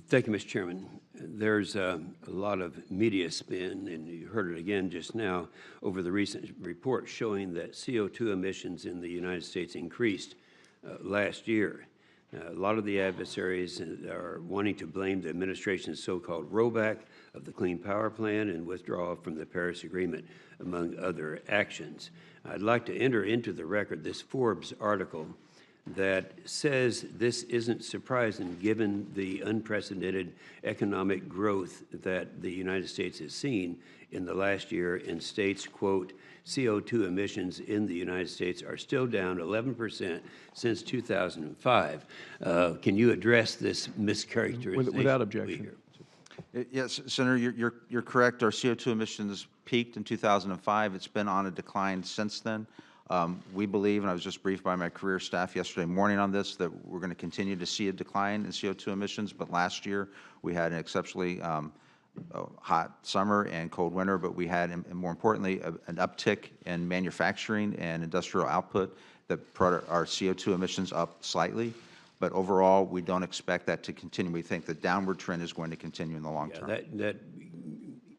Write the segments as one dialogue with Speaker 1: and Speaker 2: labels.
Speaker 1: Thank you, Mr. Chairman. There's a lot of media spin, and you heard it again just now, over the recent report showing that CO2 emissions in the United States increased last year. A lot of the adversaries are wanting to blame the administration's so-called rollback of the Clean Power Plan and withdrawal from the Paris Agreement, among other actions. I'd like to enter into the record this Forbes article that says this isn't surprising given the unprecedented economic growth that the United States has seen in the last year, and states, quote, CO2 emissions in the United States are still down 11% since 2005. Can you address this mischaracterization?
Speaker 2: Without objection.
Speaker 3: Yes, Senator, you're correct. Our CO2 emissions peaked in 2005. It's been on a decline since then. We believe, and I was just briefed by my career staff yesterday morning on this, that we're going to continue to see a decline in CO2 emissions. But last year, we had an exceptionally hot summer and cold winter, but we had, and more importantly, an uptick in manufacturing and industrial output that brought our CO2 emissions up slightly. But overall, we don't expect that to continue. We think the downward trend is going to continue in the long term.
Speaker 1: That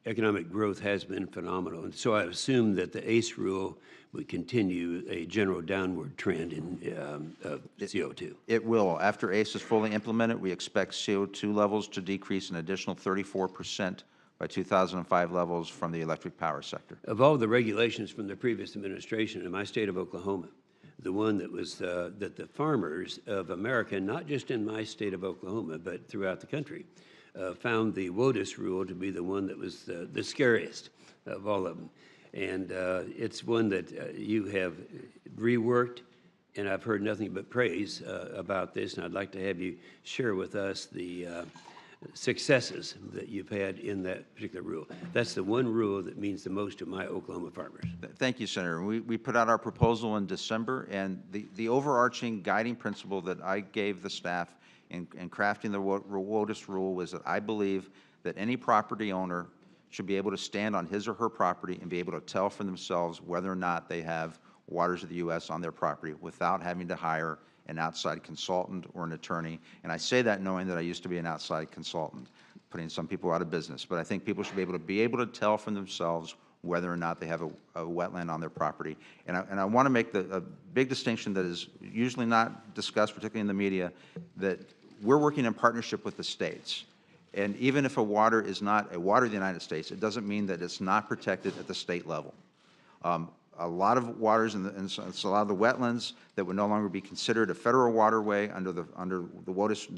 Speaker 1: economic growth has been phenomenal. And so I assume that the ACE rule would continue a general downward trend in CO2.
Speaker 3: It will. After ACE is fully implemented, we expect CO2 levels to decrease an additional 34% by 2005 levels from the electric power sector.
Speaker 1: Of all the regulations from the previous administration in my state of Oklahoma, the one that was that the farmers of America, not just in my state of Oklahoma, but throughout the country, found the WOTUS rule to be the one that was the scariest of all of them. And it's one that you have reworked, and I've heard nothing but praise about this, and I'd like to have you share with us the successes that you've had in that particular rule. That's the one rule that means the most to my Oklahoma farmers.
Speaker 3: Thank you, Senator. We put out our proposal in December, and the overarching guiding principle that I gave the staff in crafting the WOTUS rule was that I believe that any property owner should be able to stand on his or her property and be able to tell for themselves whether or not they have waters of the U.S. on their property without having to hire an outside consultant or an attorney. And I say that knowing that I used to be an outside consultant, putting some people out of business. But I think people should be able to tell for themselves whether or not they have a wetland on their property. And I want to make a big distinction that is usually not discussed, particularly in the media, that we're working in partnership with the states. And even if a water is not a water of the United States, it doesn't mean that it's not protected at the state level. A lot of waters and a lot of the wetlands that would no longer be considered a federal waterway under the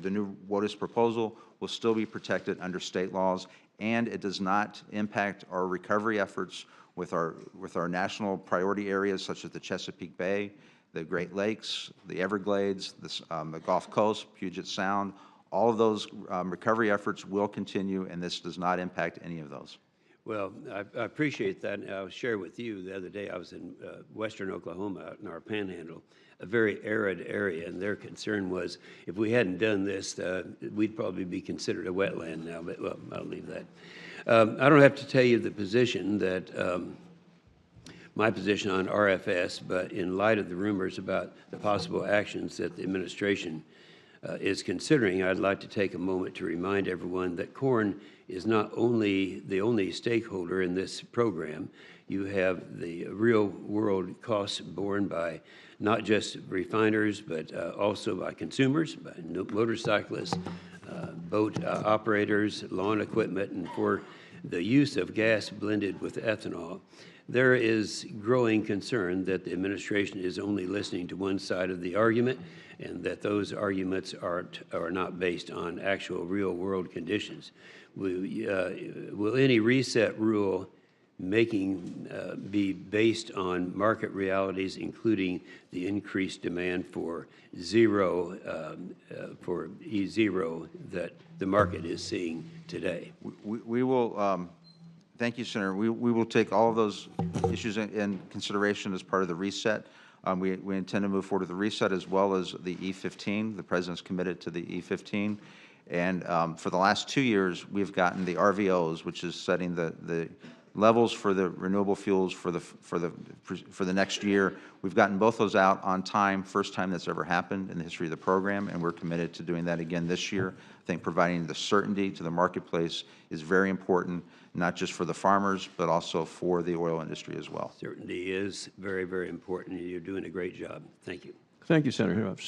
Speaker 3: new WOTUS proposal will still be protected under state laws, and it does not impact our recovery efforts with our national priority areas such as the Chesapeake Bay, the Great Lakes, the Everglades, the Gulf Coast, Puget Sound. All of those recovery efforts will continue, and this does not impact any of those.
Speaker 1: Well, I appreciate that. And I'll share with you, the other day I was in western Oklahoma, out in our panhandle, a very arid area, and their concern was if we hadn't done this, we'd probably be considered a wetland now, but well, I'll leave that. I don't have to tell you the position that, my position on RFS, but in light of the rumors about the possible actions that the administration is considering, I'd like to take a moment to remind everyone that corn is not only the only stakeholder in this program. You have the real-world costs borne by not just refiners, but also by consumers, by motorcyclists, boat operators, lawn equipment, and for the use of gas blended with ethanol. There is growing concern that the administration is only listening to one side of the argument, and that those arguments are not based on actual real-world conditions. Will any reset rule be based on market realities, including the increased demand for E0 that the market is seeing today?
Speaker 3: We will. Thank you, Senator. We will take all of those issues in consideration as part of the reset. We intend to move forward with the reset as well as the E15. The President's committed to the E15. And for the last 2 years, we've gotten the RVOs, which is setting the levels for the renewable fuels for the next year. We've gotten both those out on time, first time that's ever happened in the history of the program, and we're committed to doing that again this year. I think providing the certainty to the marketplace is very important, not just for the farmers, but also for the oil industry as well.
Speaker 1: Certainty is very, very important. You're doing a great job. Thank you.
Speaker 2: Thank you, Senator. Senator